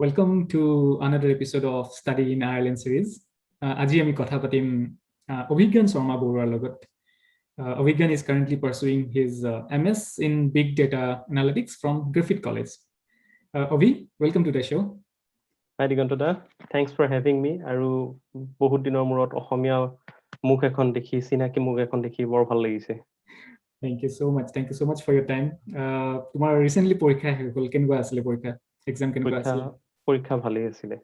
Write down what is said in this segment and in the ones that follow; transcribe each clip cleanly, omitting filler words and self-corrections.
Welcome to another episode of Study in Ireland series. আজি আমি কথা পাতিম অভিজ্ঞান শৰ্মা বৰুৱাৰ লগত। Avigyan is currently pursuing his MS in Big Data Analytics from Griffith College. Avi, welcome to the show. Hi Digantada, thanks for having me. আৰু বহুত দিনৰ মূৰত অসমীয়া মুখ এখন দেখি চিনাকি মুখ এখন দেখি বৰ ভাল লাগিছে। Thank you so much. Thank you so much for your time. তোমাৰ recently পৰীক্ষা শেষ হ'ল, কেনেকুৱা আছিলে পৰীক্ষা? Exam কেনেকুৱা আছিলে? পৰীক্ষা ভালেই আছিলে।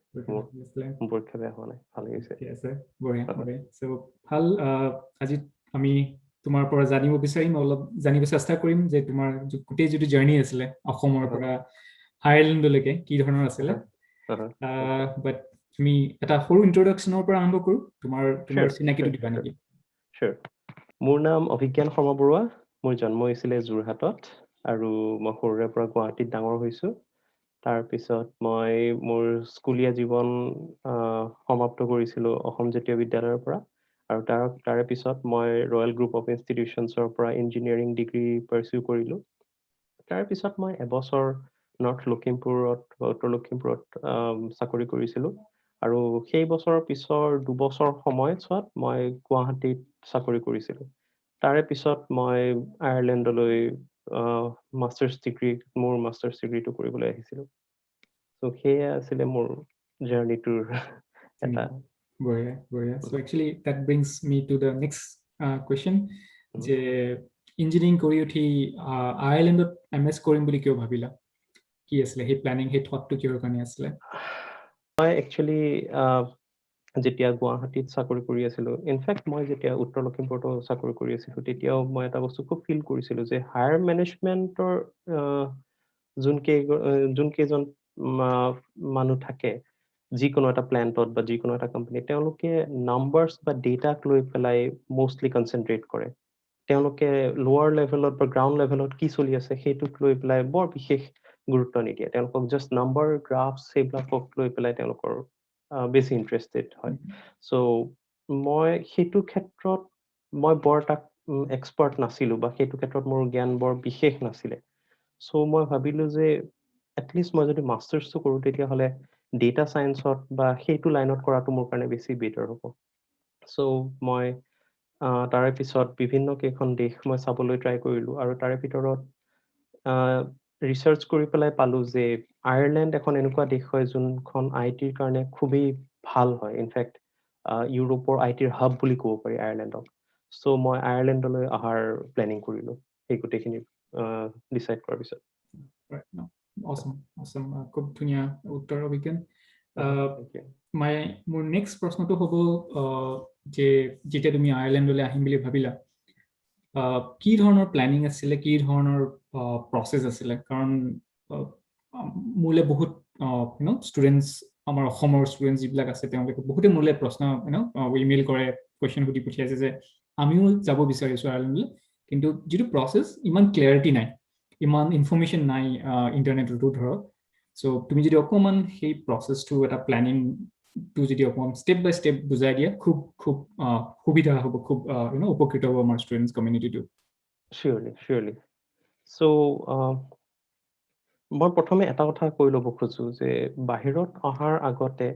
পৰীক্ষা বেয়া হোৱা নাই, ভালেই হৈছে। ঠিক আছে, বঢ়িয়া বঢ়িয়া। সো ভাল, আজি আমি তোমাৰ পৰা জানিব বিচাৰিম, অলপ জানিব চেষ্টা কৰিম যে তোমাৰ গোটেই যিটো জাৰ্নি আছিলে অসমৰ পৰা আয়াৰলেণ্ডলৈকে কি ধৰণৰ আছিলে। বাট তুমি এটা সৰু ইন্ট্ৰডাকশ্যনৰ পৰা আৰম্ভ কৰোঁ, তোমাৰ চিনাকিটো দিবা নেকি? Sure. মোৰ নাম অভিজ্ঞান শৰ্মা বৰুৱা। মোৰ জন্ম হৈছিলে যোৰহাটত আৰু মই সৰুৰে পৰা গুৱাহাটীত ডাঙৰ হৈছোঁ। তাৰপিছত মই মোৰ স্কুলীয়া জীৱন সমাপ্ত কৰিছিলোঁ অসম জাতীয় বিদ্যালয়ৰ পৰা আৰু তাৰে পিছত মই ৰয়েল গ্ৰুপ অফ ইনষ্টিটিউশ্যনছৰ পৰা ইঞ্জিনিয়াৰিং ডিগ্ৰী পাৰ্চিউ কৰিলোঁ। তাৰপিছত মই এবছৰ নৰ্থ লখিমপুৰত উত্তৰ লখিমপুৰত চাকৰি কৰিছিলোঁ আৰু সেই বছৰৰ পিছৰ 2 বছৰ সময়ছোৱাত মই গুৱাহাটীত চাকৰি কৰিছিলোঁ। তাৰে পিছত মই আয়াৰলেণ্ডলৈ মাষ্টাৰ্ছ ডিগ্ৰীটো কৰিবলৈ আহিছিলোঁ। So সেয়া আছিলে মোৰ জাৰ্নিটোৰ এটা বঢ়িয়া বঢ়িয়া। So actually that brings me to the next question, যে ইঞ্জিনিয়াৰিং কৰি উঠি আয়াৰলেণ্ডত MS কৰিম বুলি কিয় ভাবিলা? কি আছিলে সেই প্ল্যানিং, সেই থটটো কিহৰ কাৰণে আছিলে? মই একচুৱেলি যেতিয়া গুৱাহাটীত চাকৰি কৰি আছিলোঁ, ইনফেক্ট মই যেতিয়া উত্তৰ লখিমপুৰতো চাকৰি কৰি আছিলোঁ, তেতিয়াও মই এটা বস্তু খুব ফিল কৰিছিলোঁ যে হায়াৰ মেনেজমেণ্টৰ যোনকেইজন মানুহ থাকে যিকোনো এটা প্লেণ্টত বা যিকোনো এটা কোম্পানীত, তেওঁলোকে নাম্বাৰ্ছ বা ডেটাক লৈ পেলাই মষ্টলি কনচেনট্ৰেট কৰে। তেওঁলোকে লোৱাৰ লেভেলত বা গ্ৰাউণ্ড লেভেলত কি চলি আছে সেইটোক লৈ পেলাই বৰ বিশেষ গুৰুত্ব নিদিয়ে। তেওঁলোকক জাষ্ট নাম্বাৰ গ্ৰাফছ সেইবিলাকক লৈ পেলাই তেওঁলোকৰ বেছি ইণ্টাৰেষ্টেড হয়। চ' মই সেইটো ক্ষেত্ৰত মই বৰ এটা এক্সপাৰ্ট নাছিলোঁ বা সেইটো ক্ষেত্ৰত মোৰ জ্ঞান বৰ বিশেষ নাছিলে। চ' মই ভাবিলোঁ যে এটলিষ্ট মই যদি মাষ্টাৰ্ছটো কৰোঁ তেতিয়াহ'লে ডেটা ছায়েন্সত বা সেইটো লাইনত কৰাটো মোৰ কাৰণে বেছি বেটাৰ হ'ব। চ' মই তাৰে পিছত বিভিন্ন কেইখন দেশ মই চাবলৈ ট্ৰাই কৰিলোঁ আৰু তাৰে ভিতৰত ৰিচাৰ্চ কৰি পেলাই পালোঁ যে আয়াৰলেণ্ড এখন এনেকুৱা দেশ হয় যোনখন ITৰ কাৰণে খুবেই ভাল হয়। ইনফেক্ট ইউৰোপৰ ITৰ হাব বুলি ক'ব পাৰি আয়াৰলেণ্ডক। চ' মই আয়াৰলেণ্ডলৈ অহাৰ প্লেনিং কৰিলোঁ সেই গোটেইখিনি ডিচাইড কৰাৰ পিছত। খুব ধুনীয়া উত্তৰ অভিজ্ঞান। মোৰ নেক্সট প্ৰশ্নটো হ'ব যে যেতিয়া তুমি আয়াৰলেণ্ডলৈ আহিম বুলি ভাবিলা, কি ধৰণৰ প্লেনিং আছিলে, কি ধৰণৰ প্ৰচেছ আছিলে? কাৰণ মোলে বহুত ষ্টুডেণ্টছ, আমাৰ অসমৰ ষ্টুডেণ্টছ যিবিলাক আছে তেওঁলোকে বহুতে মোলে প্ৰশ্ন ইমেইল কৰে, কুৱেশ্যন সুধি পঠিয়াইছে যে আমিও যাব বিচাৰিছোঁ আয়াৰলেণ্ডলৈ, কিন্তু যিটো প্ৰচেছ ইমান ক্লিয়াৰিটি নাই, ইমান ইনফৰ্মেশ্যন নাই ইণ্টাৰনেটতো ধৰক। চ' তুমি যদি অকণমান সেই প্ৰচেছটো এটা প্লেনিংটো যদি অকণমান ষ্টেপ বাই ষ্টেপ বুজাই দিয়া, খুব সুবিধা হ'ব, খুব উপকৃত হ'ব আমাৰ ষ্টুডেণ্টছ কমিউনিটিটো। Surely. So মই প্ৰথমে এটা কথা কৈ ল'ব খোজোঁ যে বাহিৰত অহাৰ আগতে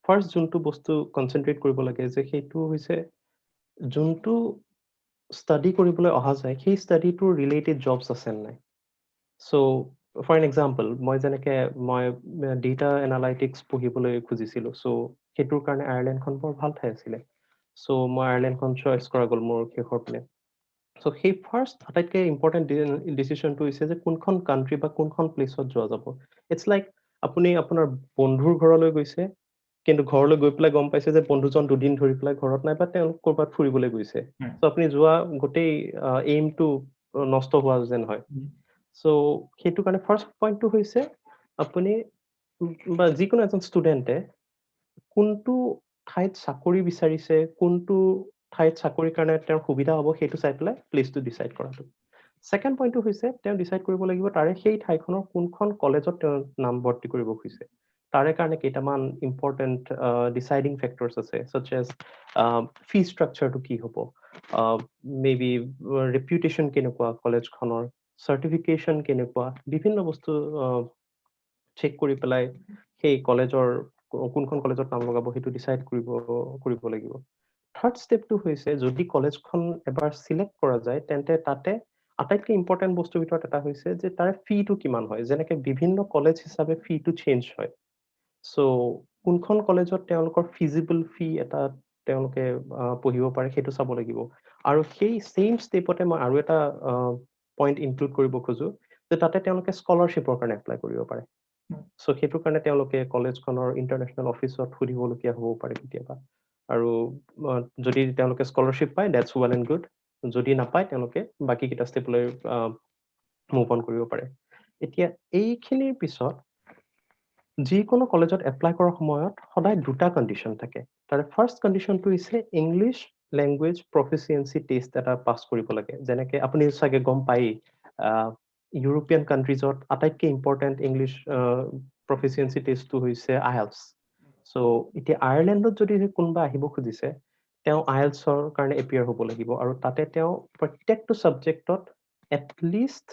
ফাৰ্ষ্ট যোনটো বস্তু কনচেনট্ৰেট কৰিব লাগে যে সেইটো হৈছে যোনটো ষ্টাডি কৰিবলৈ অহা যায় সেই ষ্টাডিটোৰ ৰিলেটেড জবছ আছে নাই। চ' ফৰ এন এক্সাম্পল, মই যেনেকৈ ডেটা এনালাইটিক্স পঢ়িবলৈ খুজিছিলোঁ, চ' সেইটোৰ কাৰণে আয়াৰলেণ্ডখন বৰ ভাল ঠাই আছিলে। চ' মই আয়াৰলেণ্ডখন চইচ কৰা গ'ল মোৰ শেষৰ পিনে। চ' সেই ফাৰ্ষ্ট আটাইতকৈ ইম্পৰ্টেণ্ট ডিচিশ্যনটো হৈছে যে কোনখন কাণ্ট্ৰি বা কোনখন প্লেচত যোৱা যাব। ইটছ লাইক আপুনি আপোনাৰ বন্ধুৰ ঘৰলৈ গৈছে, কিন্তু ঘৰলৈ গৈ পেলাই গম পাইছে যে বন্ধুজন 2 দিন ধৰি পেলাই ঘৰত নাই বা তেওঁ ক'ৰবাত ফুৰিবলৈ গৈছে। চ' আপুনি যোৱা গোটেই এইমটো নষ্ট হোৱা যেন হয়। চ' সেইটো কাৰণে ফাৰ্ষ্ট পইণ্টটো হৈছে আপুনি বা যিকোনো এজন ষ্টুডেণ্টে কোনটো ঠাইত চাকৰি বিচাৰিছে, কোনটো ঠাইত চাকৰিৰ কাৰণে তেওঁৰ সুবিধা হ'ব সেইটো চাই পেলাই প্লেচটো ডিচাইড কৰাটো। ছেকেণ্ড পইণ্টটো হৈছে তেওঁ ডিচাইড কৰিব লাগিব তাৰে সেই ঠাইখনৰ কোনখন কলেজত তেওঁ নাম ভৰ্তি কৰিব খুজিছে। তাৰে কাৰণে কেইটামান ইম্পৰ্টেণ্ট ডিচাইডিং ফেক্টৰ্ছ আছে, চাচ এজ ফি ষ্ট্ৰাকচাৰটো কি হ'ব, মেবি ৰেপুটেশ্যন কেনেকুৱা কলেজখনৰ, চাৰ্টিফিকেশ্যন কেনেকুৱা, বিভিন্ন বস্তু চেক কৰি পেলাই সেই কলেজৰ কোনখন কলেজত নাম লগাব সেইটো ডিসাইড কৰিব লাগিব থাৰ্ড ষ্টেপটো হৈছে যদি কলেজখন এবাৰ সিলেক্ট কৰা যায় তেন্তে তাতে আটাইতকৈ ইম্পৰ্টেণ্ট বস্তুৰ ভিতৰত এটা হৈছে যে তাৰ ফিটো কিমান হয় যেনেকৈ বিভিন্ন কলেজ হিচাপে ফিটো চেঞ্জ হয় সো কোনখন কলেজত তেওঁলোকৰ ফিজিবল ফি এটা তেওঁলোকে পঢ়িব পাৰে সেইটো চাব লাগিব আৰু সেই সেম ষ্টেপতে মই আৰু এটা পইণ্ট ইনক্লুড কৰিব খোজো যে তাতে তেওঁলোকে স্কলাৰশ্বিপৰ কাৰণে এপ্লাই কৰিব পাৰে সো সেইটোৰ কাৰণে তেওঁলোকে কলেজখনৰ ইণ্টাৰনেশ্যনেল অফিচত সুধিবলগীয়া হ'ব পাৰে কেতিয়াবা আৰু যদি তেওঁলোকে স্কলাৰশ্বিপ পায় দ্যাটছ ৱেল এণ্ড গুড যদি নাপায় তেওঁলোকে বাকী কেইটা ষ্টেপলৈ মুভ অন কৰিব পাৰে এতিয়া এইখিনিৰ পিছত যিকোনো কলেজত এপ্লাই কৰাৰ সময়ত সদায় দুটা কণ্ডিশ্যন থাকে তাৰে ফাৰ্ষ্ট কণ্ডিশ্যনটো হৈছে ইংলিছ লেংগুৱেজ প্ৰফিচিয়েঞ্চি টেষ্ট এটা পাছ কৰিব লাগে যেনেকৈ আপুনি চাগে গম পায়েই ইউৰোপিয়ান কাণ্ট্ৰিজত আটাইতকৈ ইম্পৰ্টেণ্ট ইংলিছ প্ৰফিচিয়েঞ্চি টেষ্টটো হৈছে আইএলছ সো এতিয়া আয়াৰলেণ্ডত যদি কোনোবা আহিব খুজিছে তেওঁ আইএলছৰ কাৰণে এপিয়াৰ হ'ব লাগিব আৰু তাতে তেওঁ প্ৰত্যেকটো ছাবজেক্টত এটলিষ্ট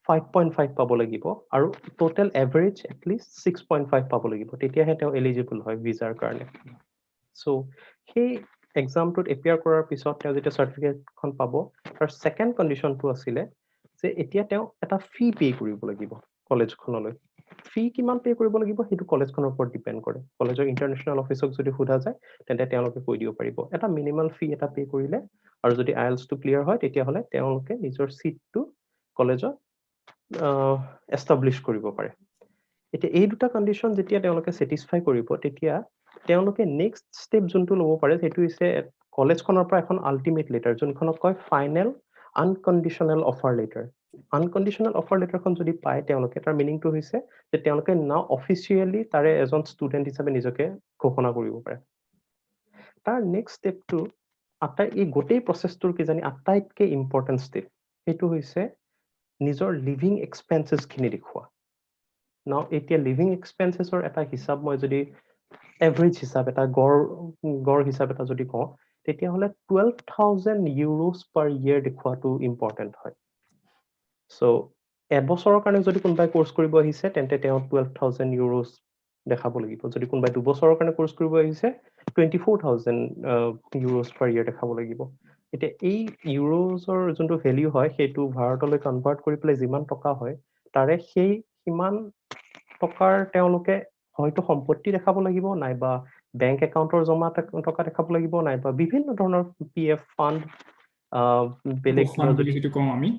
5.5 পাব লাগিব আৰু টোটেল এভাৰেজ এটলিষ্ট 6.5 পাব লাগিব তেতিয়াহে তেওঁ এলিজিবল হয় ভিজাৰ কাৰণে সো সেই এক্সামটোত এপিয়াৰ কৰাৰ পিছত তেওঁ যেতিয়া চাৰ্টিফিকেটখন পাব তাৰ ছেকেণ্ড কণ্ডিশ্যনটো আছিলে যে এতিয়া তেওঁ এটা ফি পে কৰিব লাগিব কলেজখনলৈ ফি কিমান পে কৰিব লাগিব সেইটো কলেজখনৰ ওপৰত ডিপেণ্ড কৰে কলেজৰ ইণ্টাৰনেশ্যনেল অফিচক যদি সোধা যায় তেন্তে তেওঁলোকে কৈ দিব পাৰিব এটা মিনিমাল ফি এটা পে কৰিলে আৰু যদি আইএলছটো ক্লিয়াৰ হয় তেতিয়াহ'লে তেওঁলোকে নিজৰ চিটটো কলেজত এষ্টাব্লিছ কৰিব পাৰে এতিয়া এই দুটা কণ্ডিশ্যন যেতিয়া তেওঁলোকে ছেটিছফাই কৰিব তেতিয়া তেওঁলোকে নেক্সট ষ্টেপ যোনটো ল'ব পাৰে সেইটো হৈছে কলেজখনৰ পৰা এখন আল্টিমেট লেটাৰ যোনখনক কয় ফাইনেল আনকণ্ডিশ্যনেল অফাৰ লেটাৰ আনকণ্ডিশ্যনেল অফাৰ লেটাৰখন যদি পায় তেওঁলোকে তাৰ মিনিংটো হৈছে যে তেওঁলোকে নাও অফিচিয়েলি তাৰে এজন ষ্টুডেণ্ট হিচাপে নিজকে ঘোষণা কৰিব পাৰে তাৰ নেক্সট ষ্টেপটো এই গোটেই প্ৰচেছটোৰ কিজানি আটাইতকৈ ইম্পৰ্টেণ্ট ষ্টেপ সেইটো হৈছে নিজৰ লিভিং এক্সপেন্সেছখিনি দেখুওৱা নাও এতিয়া লিভিং এক্সপেন্সেছৰ এটা হিচাপ মই যদি এভাৰেজ হিচাপ এটা গড় হিচাপ এটা যদি কওঁ তেতিয়াহ'লে 12,000 ইউৰোজ পাৰ ইয়েৰ দেখুৱাটো ইম্পৰ্টেণ্ট হয় সো এবছৰৰ কাৰণে যদি কোনোবাই কোৰ্চ কৰিব আহিছে তেন্তে তেওঁ 12,000 ইউৰোজ দেখাব লাগিব যদি কোনোবাই দুবছৰৰ কাৰণে কোৰ্চ কৰিব আহিছে 24,000 ইউৰোজ পাৰ ইয়েৰ দেখাব লাগিব এতিয়া এই ইউৰোজৰ যোনটো ভেলিউ হয় সেইটো ভাৰতলৈ কনভাৰ্ট কৰি পেলাই যিমান টকা হয় তাৰে সেই সিমান টকাৰ তেওঁলোকে হয়তো সম্পত্তি দেখাব লাগিব নাইবা বেংক একাউণ্টৰ জমা টকা দেখাব লাগিব নাইবা বিভিন্ন ধৰণৰ PF ফাণ্ড বেলেগ বুলি যিটো কওঁ আমি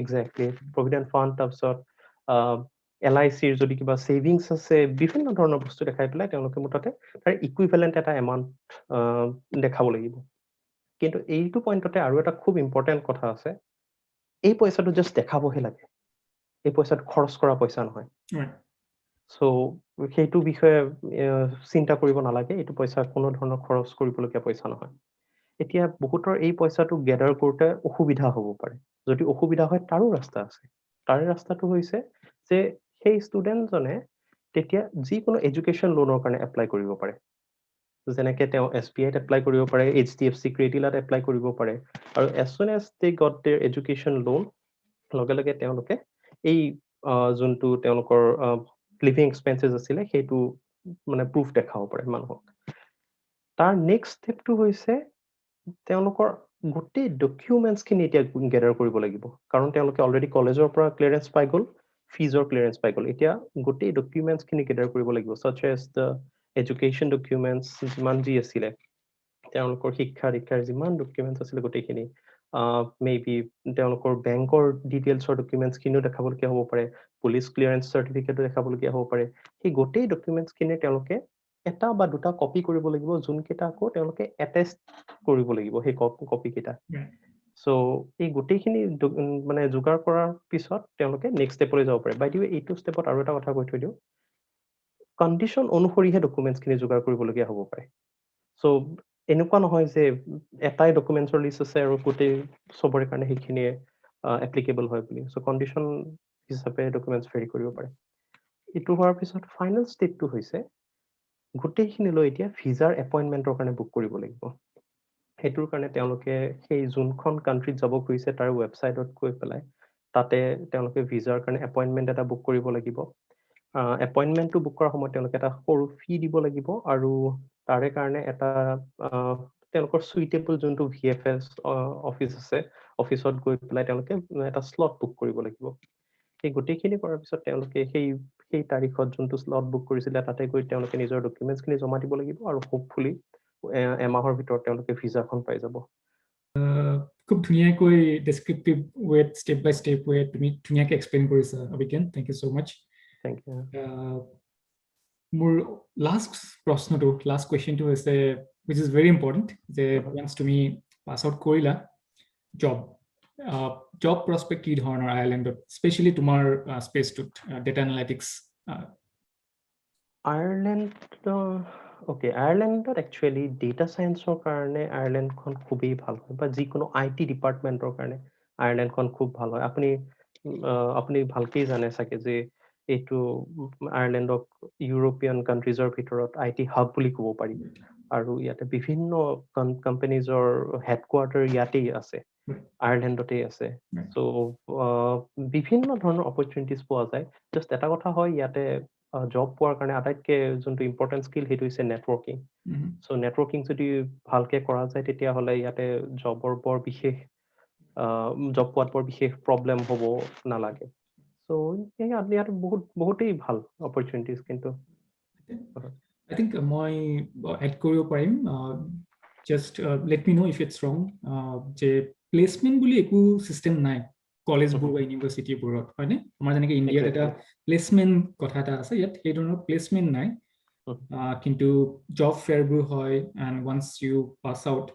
এক্সেক্টলি প্ৰভিডেণ্ট ফাণ্ড তাৰপিছত LICৰ যদি কিবা ছেভিংছ আছে বিভিন্ন ধৰণৰ বস্তু দেখাই পেলাই তেওঁলোকে মুঠতে তাৰ ইকুইভেলেণ্ট এটা এমাউণ্ট দেখাব লাগিব কিন্তু এইটো পইণ্টতে আৰু এটা খুব ইম্পৰ্টেণ্ট কথা আছে এই পইচাটো জাষ্ট দেখাবহে লাগে এই পইচাটো খৰচ কৰা পইচা নহয় সো সেইটো বিষয়ে চিন্তা কৰিব নালাগে এইটো পইচা কোনো ধৰণৰ খৰচ কৰিবলগীয়া পইচা নহয় এতিয়া বহুতৰ এই পইচাটো গেডাৰ কৰোঁতে অসুবিধা হ'ব পাৰে যদি অসুবিধা হয় তাৰো ৰাস্তা আছে তাৰে ৰাস্তাটো হৈছে যে সেই ষ্টুডেণ্টজনে তেতিয়া যিকোনো এডুকেশ্যন লোনৰ কাৰণে এপ্লাই কৰিব পাৰে যেনেকৈ তেওঁ SBIত এপ্লাই কৰিব পাৰে HDFC ক্ৰেডিলাত এপ্লাই কৰিব পাৰে আৰু as soon as they got their education loan লগে লগে তেওঁলোকে এই যোনটো তেওঁলোকৰ লিভিং এক্সপেন্সেছ আছিলে সেইটো মানে প্ৰুফ দেখাব পাৰে মানুহক তাৰ নেক্সট ষ্টেপটো হৈছে তেওঁলোকৰ গোটেই ডকুমেণ্টছখিনি এতিয়া গেডাৰ কৰিব লাগিব কাৰণ তেওঁলোকে অলৰেডি কলেজৰ পৰা ক্লিয়াৰেন্স পাই গ'ল ফিজৰ ক্লিয়াৰেন্স পাই গ'ল এতিয়া গোটেই ডকুমেণ্টছখিনি গেডাৰ কৰিব লাগিব such as the education documents যিমান যি আছিলে তেওঁলোকৰ শিক্ষা দীক্ষাৰ যিমান ডকুমেণ্টছ আছিলে গোটেইখিনি মেবি তেওঁলোকৰ বেংকৰ ডিটেইলছৰ ডকুমেণ্টছখিনিও দেখাবলগীয়া হ'ব পাৰে পুলিচ ক্লিয়াৰেন্স চাৰ্টিফিকেটো দেখাবলগীয়া হ'ব পাৰে সেই গোটেই ডকুমেণ্টছখিনি তেওঁলোকে এটা বা দুটা কপি কৰিব লাগিব যোনকেইটা আকৌ তেওঁলোকে এটেষ্ট কৰিব লাগিব সেই কপিকেইটা সো এই গোটেইখিনি মানে যোগাৰ কৰাৰ পিছত তেওঁলোকে নেক্সট ষ্টেপলৈ যাব পাৰে বাই দি ৱে এইটো ষ্টেপত আৰু এটা কথা কৈ থৈ দিওঁ কণ্ডিশ্যন অনুসৰিহে ডকুমেণ্টছখিনি যোগাৰ কৰিবলগীয়া হ'ব পাৰে সো এনেকুৱা নহয় যে এটাই ডকুমেণ্টছৰ লিষ্ট আছে আৰু গোটেই চবৰে কাৰণে সেইখিনিয়ে এপ্লিকেবল হয় বুলি সো কণ্ডিশ্যন হিচাপে ডকুমেণ্টছ ভেৰি কৰিব পাৰে এইটো হোৱাৰ পিছত ফাইনেল ষ্টেপটো হৈছে গোটেইখিনি লৈ এতিয়া ভিজাৰ এপইণ্টমেণ্টৰ কাৰণে বুক কৰিব লাগিব সেইটোৰ কাৰণে তেওঁলোকে সেই যোনখন কাণ্ট্ৰিত যাব খুজিছে তাৰ ৱেবছাইটত গৈ পেলাই তাতে তেওঁলোকে ভিজাৰ কাৰণে এপইণ্টমেণ্ট এটা বুক কৰিব লাগিব এপইণ্টমেণ্টটো বুক কৰাৰ সময়ত তেওঁলোকে এটা সৰু ফি দিব লাগিব আৰু তাৰে কাৰণে এটা তেওঁলোকৰ সুইটেবল যোনটো VFS অফিচ আছে অফিচত গৈ পেলাই তেওঁলোকে এটা স্লট বুক কৰিব লাগিব সেই গোটেইখিনি কৰাৰ পিছত তেওঁলোকে সেই তাৰিখত যোনটো স্লট বুক কৰিছিলে তাতে গৈ তেওঁলোকে নিজৰ ডকুমেণ্টছখিনি জমা দিব লাগিব আৰু হোপফুলি এমাহৰ ভিতৰত তেওঁলোকে ভিছাখন পাই যাব খুব ধুনীয়াকৈ ডেসক্ৰিপটিভ ৱেত ষ্টেপ বাই ষ্টেপ ৱেত তুমি ধুনীয়াকৈ এক্সপ্লেইন কৰিছা অভিজ্ঞান থ্যাংক ইউ সো মাচ থেংক ইউ মোৰ লাষ্ট কুৱেশ্যনটো হৈছে which is very important যে once তুমি পাছ আউট কৰিলা জব প্ৰস্পেক্ট কি ধৰণৰ আয়াৰলেণ্ডত স্পেচিয়েলি তোমাৰ স্পেচটোত ডেটা এনালাইটিক্স আয়াৰলেণ্ডত একচুৱেলি ডেটা চায়েন্সৰ কাৰণে আয়াৰলেণ্ডখন খুবেই ভাল হয় বা যিকোনো IT ডিপাৰ্টমেণ্টৰ কাৰণে আয়াৰলেণ্ডখন খুব ভাল হয় আপুনি ভালকেই জানে চাগে যে এইটো আয়াৰলেণ্ডক ইউৰোপিয়ান কাণ্ট্ৰিজৰ ভিতৰত IT হাব বুলি ক'ব পাৰি আৰু ইয়াতে বিভিন্ন কোম্পানীজৰ হেডকোৱাৰ্টাৰ ইয়াতেই আছে আয়াৰলেণ্ডতেই আছে চ' বিভিন্ন ধৰণৰ অপৰচুনিটিজ পোৱা যায় জাষ্ট এটা কথা হয় ইয়াতে জব পোৱাৰ কাৰণে আটাইতকৈ যোনটো ইম্পৰ্টেণ্ট স্কিল সেইটো হৈছে নেটৱৰ্কিং চ' নেটৱৰ্কিং যদি ভালকে কৰা যায় তেতিয়াহ'লে ইয়াতে জব পোৱাত বৰ বিশেষ প্ৰব্লেম হ'ব নালাগে চ' ইয়াতে বহুতেই ভাল অপৰচুনিটিজ কিন্তু I think মই এড কৰিব পাৰিম just let me know if it's wrong যে প্লেচমেণ্ট বুলি একো চিষ্টেম নাই কলেজবোৰ বা ইউনিভাৰ্চিটিবোৰত হয়নে আমাৰ যেনেকৈ ইণ্ডিয়াত এটা প্লেচমেণ্ট কথা এটা আছে ইয়াত সেই ধৰণৰ প্লেচমেণ্ট নাই কিন্তু জব ফেয়াৰবোৰ হয় and once you pass out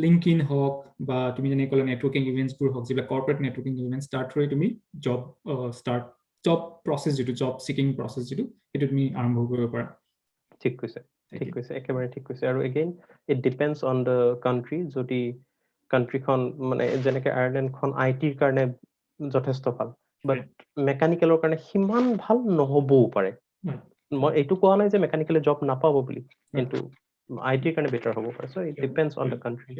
LinkedIn হওক বা তুমি যেনেকৈ ক'লা নেটৱৰ্কিং ইভেণ্টছবোৰ হওক যিবিলাক কৰ্পৰেট নেটৱৰ্কিং ইভেণ্টছ তাৰ থ্ৰুৱে তুমি জব প্ৰচেছ যিটো জব চিকিং প্ৰচেছ যিটো সেইটো তুমি আৰম্ভ কৰিব পাৰা ঠিক কৈছে একেবাৰে ঠিক কৈছে আৰু again it depends on the country যদি কাণ্ট্ৰিখন মানে যেনেকৈ আয়াৰলেণ্ডখন ITৰ কাৰণে যথেষ্ট ভাল বাট মেকানিকেলৰ কাৰণে সিমান ভাল নহ'বও পাৰে মই এইটো কোৱা নাই যে মেকানিকেলে জব নাপাব বুলি কিন্তু ITৰ কাৰণে বেটাৰ হ'ব পাৰে so' it depends on the country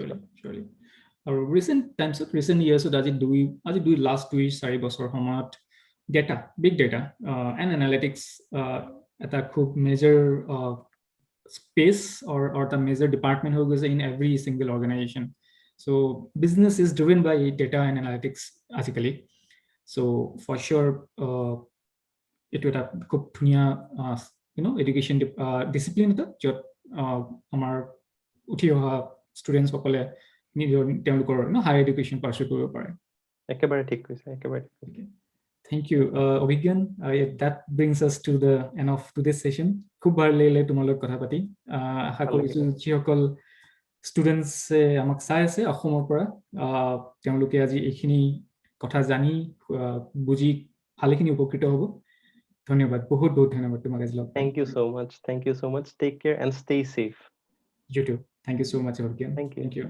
আৰু ৰিচেণ্ট ইয়াৰ্ছত আজি লাষ্ট 2-4 বছৰ সময়ত বিগ ডেটা এণ্ড এনালিটিক্স এটা খুব মেজৰ স্পেচ or এটা মেজৰ ডিপাৰ্টমেণ্ট হৈ গৈছে in every single organisation so' business is driven by data and analytics আজিকালি চ' ফৰ চিয়'ৰ এইটো এটা খুব ধুনীয়া এডুকেশ্যন ডিচিপ্লিন এটা য'ত আমাৰ উঠি অহা ষ্টুডেণ্টছসকলে তেওঁলোকৰ হায়াৰ এডুকেশ্যন পাৰ্চু কৰিব পাৰে একেবাৰে ঠিক কৈছে Thank you, Abhigyan. That brings us to the end of today's session. খুব ভাল লাগিলে তোমাৰ লগত কথা পাতি আশা কৰিছো যিসকল ষ্টুডেণ্টছ আমাক চাই আছে অসমৰ পৰা তেওঁলোকে আজি এইখিনি কথা জানি বুজি ভালেখিনি উপকৃত হ'ব ধন্যবাদ বহুত ধন্যবাদ তোমাক আজি লগ Thank you so much take care and stay safe you too thank you so much Abhigyan thank you